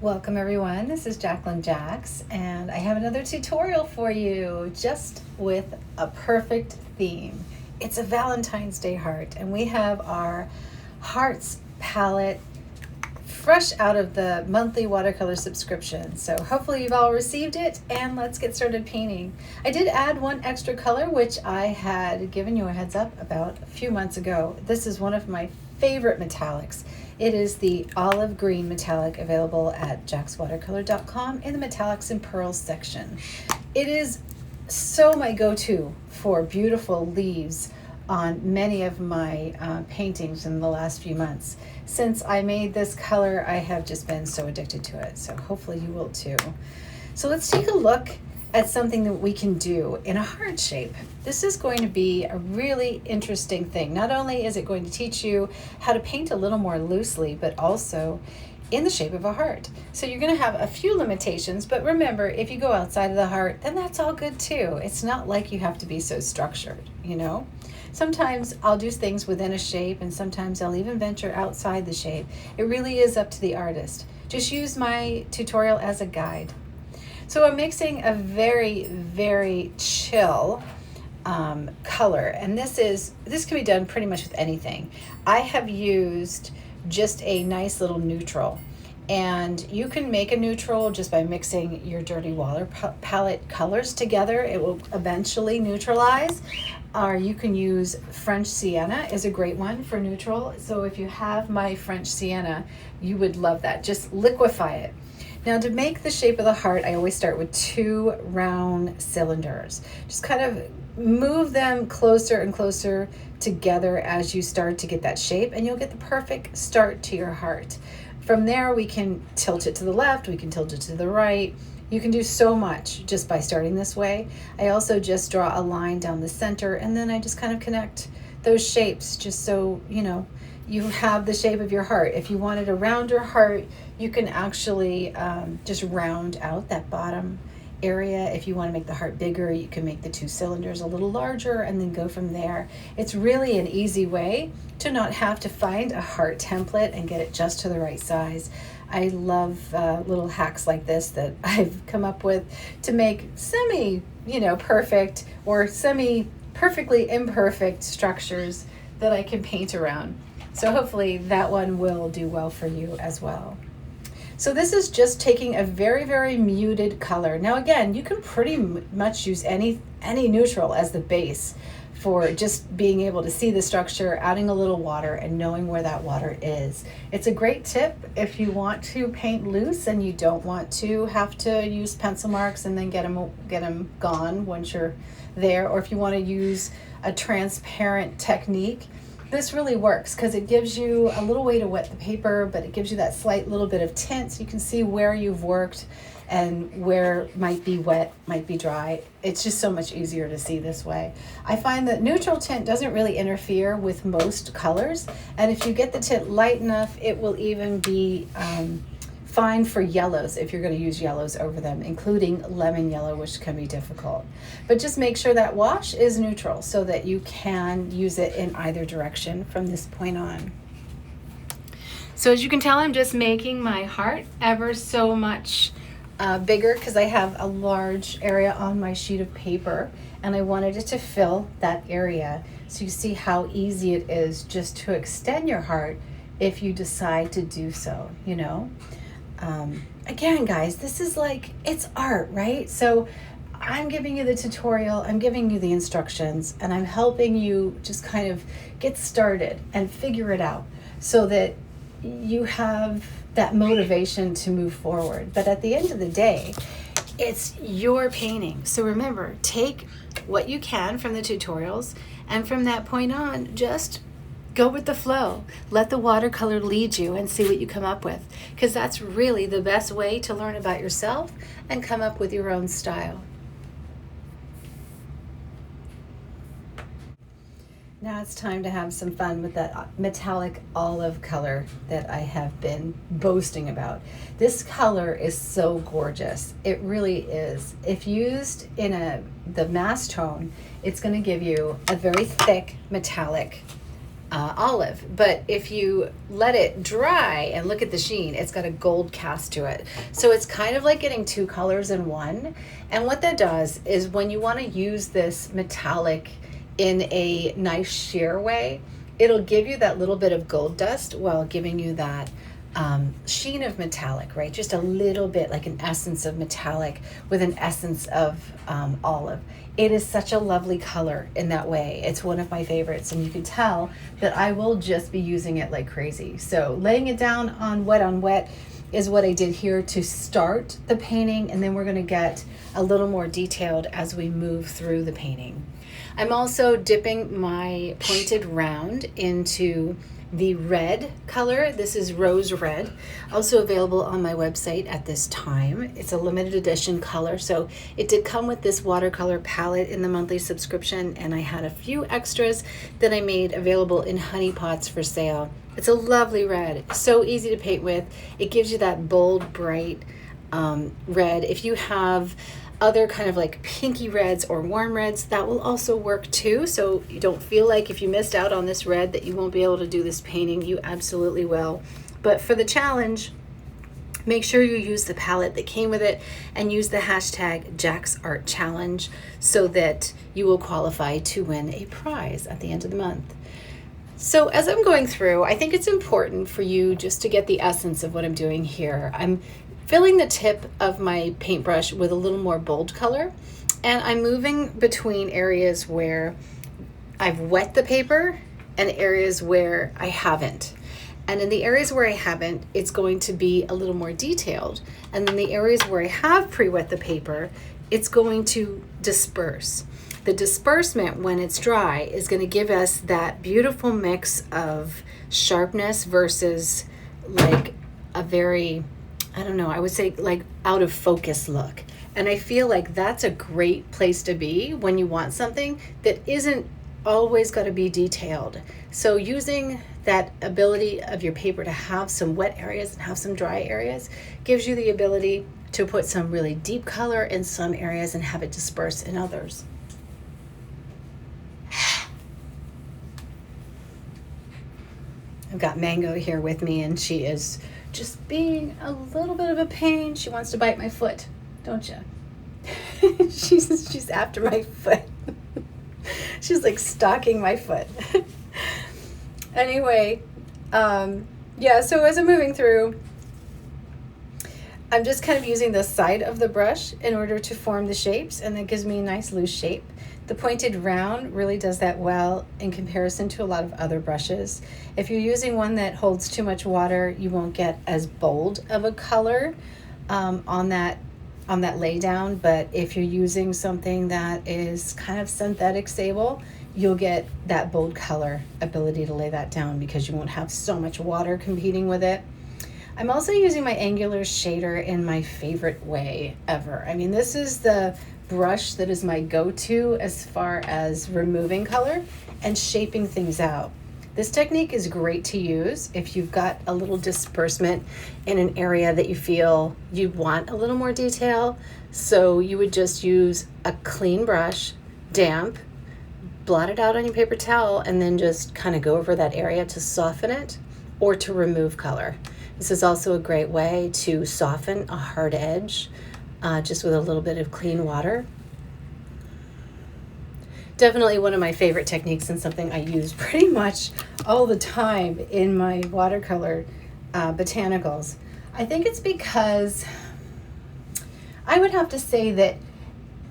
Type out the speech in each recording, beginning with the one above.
Welcome everyone, this is Jacqueline Jax, and I have another tutorial for you just with a perfect theme. It's a Valentine's Day heart, and we have our hearts palette fresh out of the monthly watercolor subscription. So hopefully you've all received it, and let's get started painting. I did add one extra color, which I had given you a heads up about a few months ago. This is one of my favorite metallics. It is the olive green metallic available at jaxwatercolor.com in the metallics and pearls section. It is so my go-to for beautiful leaves on many of my paintings in the last few months. Since I made this color, I have just been so addicted to it. So hopefully you will too. So let's take a look at something that we can do in a heart shape. This is going to be a really interesting thing. Not only is it going to teach you how to paint a little more loosely, but also in the shape of a heart. So you're going to have a few limitations, but remember, if you go outside of the heart, then that's all good too. It's not like you have to be so structured, you know? Sometimes I'll do things within a shape, and sometimes I'll even venture outside the shape. It really is up to the artist. Just use my tutorial as a guide. So I'm mixing a very, very chill color, and this can be done pretty much with anything. I have used just a nice little neutral, and you can make a neutral just by mixing your dirty water palette colors together. It will eventually neutralize. Or you can use French sienna is a great one for neutral. So if you have my French sienna, you would love that. Just liquefy it. Now, to make the shape of the heart, I always start with 2 round cylinders. Just kind of move them closer and closer together as you start to get that shape, and you'll get the perfect start to your heart. From there, we can tilt it to the left, we can tilt it to the right. You can do so much just by starting this way. I also just draw a line down the center, and then I just kind of connect those shapes just so, you know, you have the shape of your heart. If you wanted a rounder heart, you can actually just round out that bottom area. If you want to make the heart bigger, you can make the 2 cylinders a little larger and then go from there. It's really an easy way to not have to find a heart template and get it just to the right size. I love little hacks like this that I've come up with to make semi, perfect or semi-perfectly imperfect structures that I can paint around. So hopefully that one will do well for you as well. So this is just taking a very, very muted color. Now again, you can pretty much use any neutral as the base for just being able to see the structure, adding a little water and knowing where that water is. It's a great tip if you want to paint loose and you don't want to have to use pencil marks and then get them gone once you're there, or if you want to use a transparent technique. This really works because it gives you a little way to wet the paper, but it gives you that slight little bit of tint so you can see where you've worked and where might be wet, might be dry. It's just so much easier to see this way. I find that neutral tint doesn't really interfere with most colors, and if you get the tint light enough, it will even be fine for yellows if you're going to use yellows over them, including lemon yellow, which can be difficult. But just make sure that wash is neutral so that you can use it in either direction from this point on. So as you can tell, I'm just making my heart ever so much bigger because I have a large area on my sheet of paper and I wanted it to fill that area. So you see how easy it is just to extend your heart if you decide to do so, Again, guys, this is it's art, right? So I'm giving you the tutorial, I'm giving you the instructions, and I'm helping you just kind of get started and figure it out so that you have that motivation to move forward. But at the end of the day, it's your painting. So remember, take what you can from the tutorials, and from that point on, just go with the flow. Let the watercolor lead you and see what you come up with, because that's really the best way to learn about yourself and come up with your own style. Now it's time to have some fun with that metallic olive color that I have been boasting about. This color is so gorgeous. It really is. If used in the mass tone, it's going to give you a very thick metallic olive. But if you let it dry and look at the sheen, it's got a gold cast to it. So it's kind of like getting two colors in one. And what that does is when you want to use this metallic in a nice sheer way, it'll give you that little bit of gold dust while giving you that sheen of metallic, right? Just a little bit, like an essence of metallic with an essence of olive. It is such a lovely color in that way. It's one of my favorites, and you can tell that I will just be using it like crazy. So laying it down on wet is what I did here to start the painting, and then we're going to get a little more detailed as we move through the painting. I'm also dipping my pointed round into the red color. This is rose red, also available on my website at this time. It's a limited edition color, so it did come with this watercolor palette in the monthly subscription, and I had a few extras that I made available in honey pots for sale. It's a lovely red, so easy to paint with. It gives you that bold, bright red. If you have other kind of like pinky reds or warm reds, that will also work too. So you don't feel like if you missed out on this red that you won't be able to do this painting. You absolutely will. But for the challenge, make sure you use the palette that came with it and use the hashtag Jack's Art Challenge so that you will qualify to win a prize at the end of the month. So as I'm going through, I think it's important for you just to get the essence of what I'm doing here. I'm filling the tip of my paintbrush with a little more bold color, and I'm moving between areas where I've wet the paper and areas where I haven't. And in the areas where I haven't, it's going to be a little more detailed. And in the areas where I have pre-wet the paper, it's going to disperse. The disbursement, when it's dry, is going to give us that beautiful mix of sharpness versus like a very, I don't know, I would say like out of focus look. And I feel like that's a great place to be when you want something that isn't always got to be detailed. So using that ability of your paper to have some wet areas and have some dry areas gives you the ability to put some really deep color in some areas and have it disperse in others. I've got Mango here with me, and she is just being a little bit of a pain. She wants to bite my foot, don't you? she's after my foot. She's like stalking my foot. Anyway, yeah, so as I'm moving through, I'm just kind of using the side of the brush in order to form the shapes, and that gives me a nice loose shape. The pointed round really does that well in comparison to a lot of other brushes. If you're using one that holds too much water, you won't get as bold of a color on that lay down. But if you're using something that is kind of synthetic sable, you'll get that bold color ability to lay that down because you won't have so much water competing with it. I'm also using my angular shader in my favorite way ever. I mean, this is the brush that is my go-to as far as removing color and shaping things out. This technique is great to use if you've got a little disbursement in an area that you feel you want a little more detail. So you would just use a clean brush, damp, blot it out on your paper towel, and then just kind of go over that area to soften it or to remove color. This is also a great way to soften a hard edge just with a little bit of clean water. Definitely one of my favorite techniques and something I use pretty much all the time in my watercolor botanicals. I think it's because I would have to say that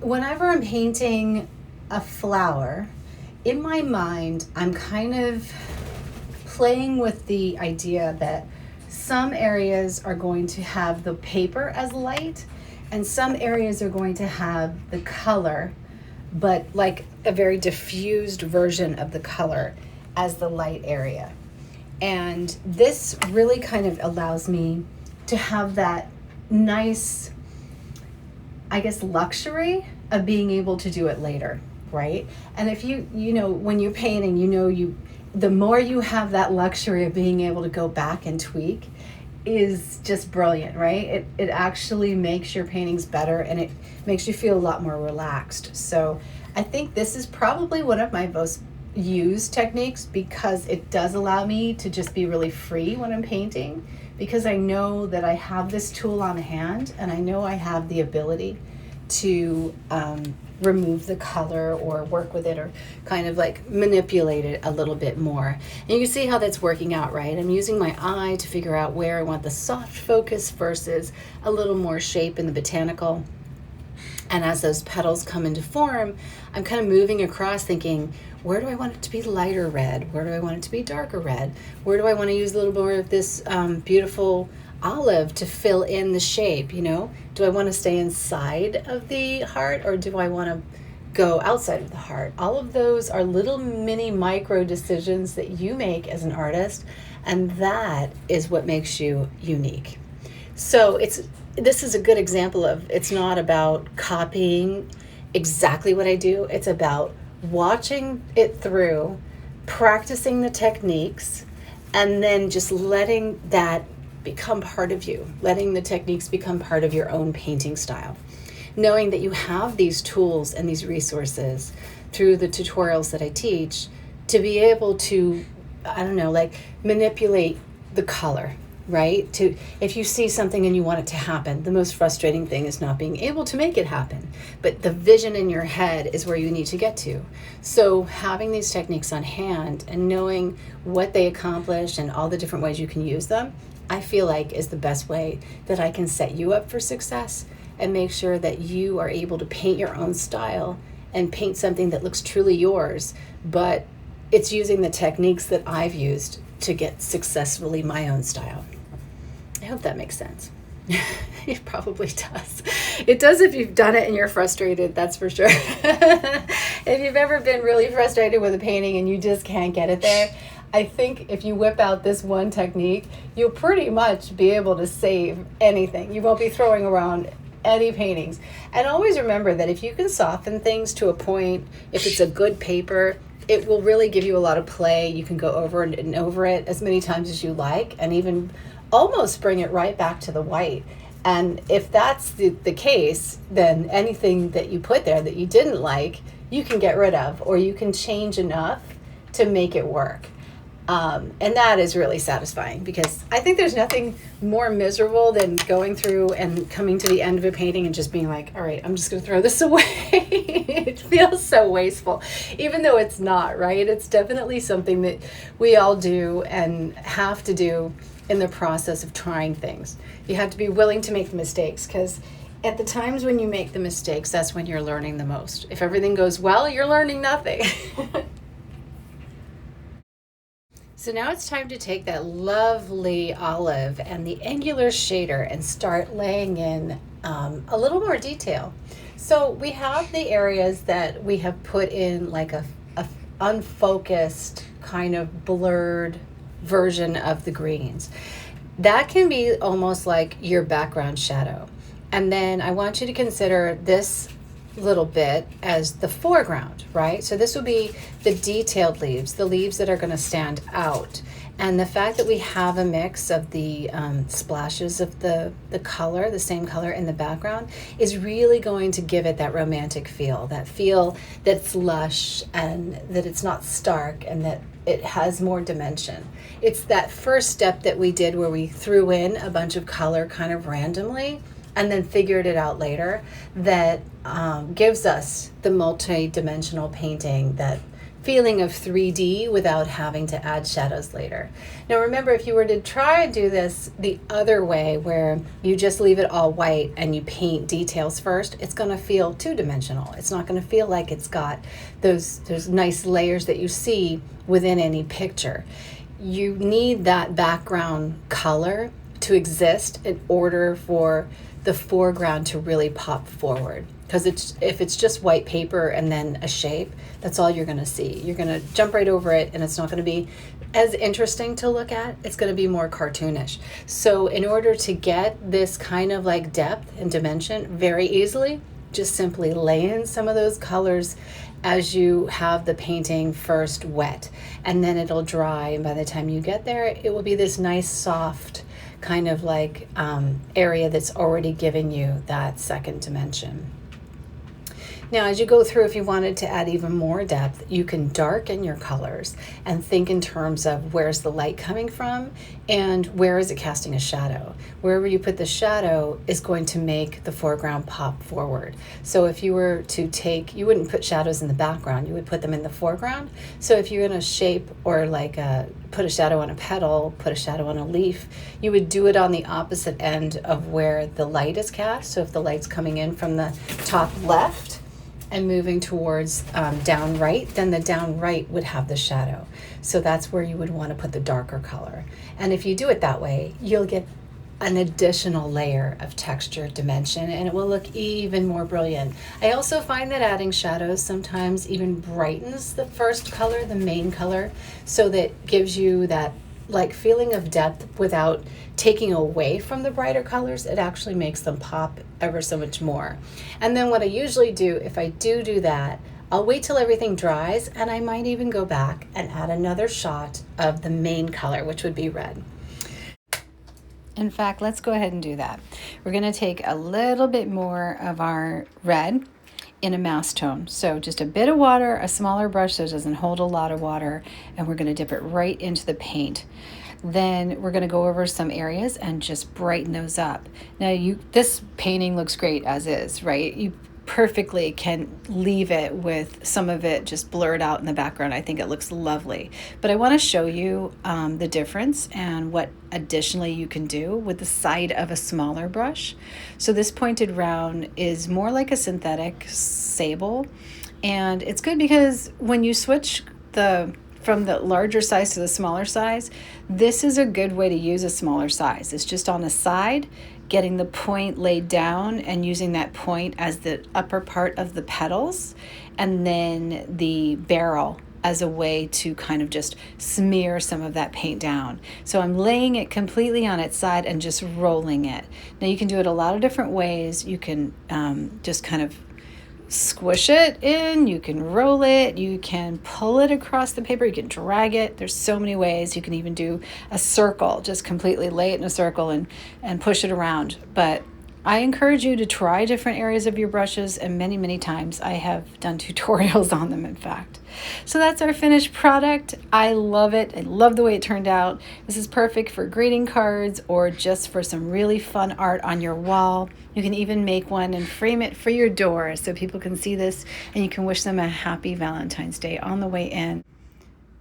whenever I'm painting a flower, in my mind, I'm kind of playing with the idea that some areas are going to have the paper as light and some areas are going to have the color, but like a very diffused version of the color as the light area. And this really kind of allows me to have that nice, I guess, luxury of being able to do it later, right? And if you know, when you're painting, the more you have that luxury of being able to go back and tweak is just brilliant, right? It actually makes your paintings better and it makes you feel a lot more relaxed. So I think this is probably one of my most use techniques because it does allow me to just be really free when I'm painting, because I know that I have this tool on hand and I know I have the ability to remove the color or work with it or kind of like manipulate it a little bit more. And you can see how that's working out, right? I'm using my eye to figure out where I want the soft focus versus a little more shape in the botanical. And as those petals come into form, I'm kind of moving across thinking, where do I want it to be lighter red? Where do I want it to be darker red? Where do I want to use a little more of this beautiful olive to fill in the shape, you know? Do I want to stay inside of the heart or do I want to go outside of the heart? All of those are little mini micro decisions that you make as an artist, and that is what makes you unique. So this is a good example of, it's not about copying exactly what I do. It's about watching it through, practicing the techniques, and then just letting that become part of you, letting the techniques become part of your own painting style. Knowing that you have these tools and these resources through the tutorials that I teach to be able to, I don't know, like manipulate the color, right? To, if you see something and you want it to happen, the most frustrating thing is not being able to make it happen. But the vision in your head is where you need to get to. So having these techniques on hand and knowing what they accomplish and all the different ways you can use them, I feel like is the best way that I can set you up for success and make sure that you are able to paint your own style and paint something that looks truly yours, but it's using the techniques that I've used to get successfully my own style. I hope that makes sense. It probably does. It does if you've done it and you're frustrated, that's for sure. If you've ever been really frustrated with a painting and you just can't get it there, I think if you whip out this one technique, you'll pretty much be able to save anything. You won't be throwing around any paintings. And always remember that if you can soften things to a point, if it's a good paper, it will really give you a lot of play. You can go over and over it as many times as you like and even almost bring it right back to the white. And if that's the case, then anything that you put there that you didn't like, you can get rid of, or you can change enough to make it work. And that is really satisfying, because I think there's nothing more miserable than going through and coming to the end of a painting and just being like, all right, I'm just going to throw this away. It feels so wasteful, even though it's not, right? It's definitely something that we all do and have to do in the process of trying things. You have to be willing to make the mistakes, because at the times when you make the mistakes, that's when you're learning the most. If everything goes well, you're learning nothing. So now it's time to take that lovely olive and the angular shader and start laying in a little more detail. So we have the areas that we have put in like a unfocused kind of blurred version of the greens. That can be almost like your background shadow. And then I want you to consider this little bit as the foreground, right? So this will be the detailed leaves, the leaves that are going to stand out. And the fact that we have a mix of the splashes of the color, the same color in the background, is really going to give it that romantic feel that's lush and that it's not stark and that it has more dimension. It's that first step that we did where we threw in a bunch of color kind of randomly and then figured it out later that gives us the multi-dimensional painting, that feeling of 3D without having to add shadows later. Now remember, if you were to try and do this the other way, where you just leave it all white and you paint details first, it's gonna feel two-dimensional. It's not gonna feel like it's got those nice layers that you see within any picture. You need that background color to exist in order for the foreground to really pop forward. Because if it's just white paper and then a shape, that's all you're gonna see. You're gonna jump right over it and it's not gonna be as interesting to look at. It's gonna be more cartoonish. So in order to get this kind of like depth and dimension very easily, just simply lay in some of those colors as you have the painting first wet, and then it'll dry, and by the time you get there, it will be this nice soft kind of like area that's already giving you that second dimension. Now, as you go through, if you wanted to add even more depth, you can darken your colors and think in terms of where's the light coming from and where is it casting a shadow. Wherever you put the shadow is going to make the foreground pop forward. So if you were to take, you wouldn't put shadows in the background, you would put them in the foreground. So if you're going to shape or like put a shadow on a petal, put a shadow on a leaf, you would do it on the opposite end of where the light is cast. So if the light's coming in from the top left and moving towards down right, then the down right would have the shadow. So that's where you would want to put the darker color. And if you do it that way, you'll get an additional layer of texture dimension and it will look even more brilliant. I also find that adding shadows sometimes even brightens the first color, the main color, so that gives you that like feeling of depth without taking away from the brighter colors. It actually makes them pop ever so much more. And then what I usually do, if I do that, I'll wait till everything dries and I might even go back and add another shot of the main color, which would be red. In fact, let's go ahead and do that. We're going to take a little bit more of our red in a mouse tone. So just a bit of water, a smaller brush so it doesn't hold a lot of water, and we're going to dip it right into the paint. Then we're going to go over some areas and just brighten those up. Now this painting looks great as is, right? You perfectly can leave it with some of it just blurred out in the background. I think it looks lovely. But I want to show you the difference and what additionally you can do with the side of a smaller brush. So this pointed round is more like a synthetic sable, and it's good because when you switch from the larger size to the smaller size, this is a good way to use a smaller size. It's just on the side, getting the point laid down and using that point as the upper part of the petals, and then the barrel as a way to kind of just smear some of that paint down. So I'm laying it completely on its side and just rolling it. Now you can do it a lot of different ways. You can just kind of squish it in, you can roll it, you can pull it across the paper, you can drag it. There's so many ways. You can even do a circle, just completely lay it in a circle and push it around. But I encourage you to try different areas of your brushes, and many times I have done tutorials on them, in fact. So that's our finished product. I love it. I love the way it turned out. This is perfect for greeting cards or just for some really fun art on your wall. You can even make one and frame it for your door so people can see this and you can wish them a happy Valentine's Day on the way in.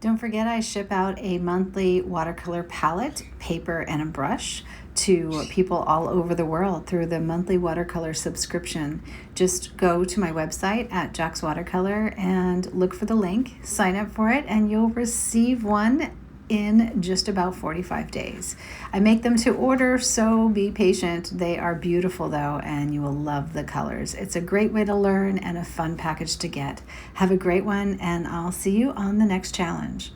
Don't forget, I ship out a monthly watercolor palette, paper, and a brush to people all over the world through the monthly watercolor subscription. Just go to my website at Jack's Watercolor and look for the link, sign up for it, and you'll receive one in just about 45 days. I make them to order, so be patient. They are beautiful though, and you will love the colors. It's a great way to learn and a fun package to get. Have a great one, and I'll see you on the next challenge.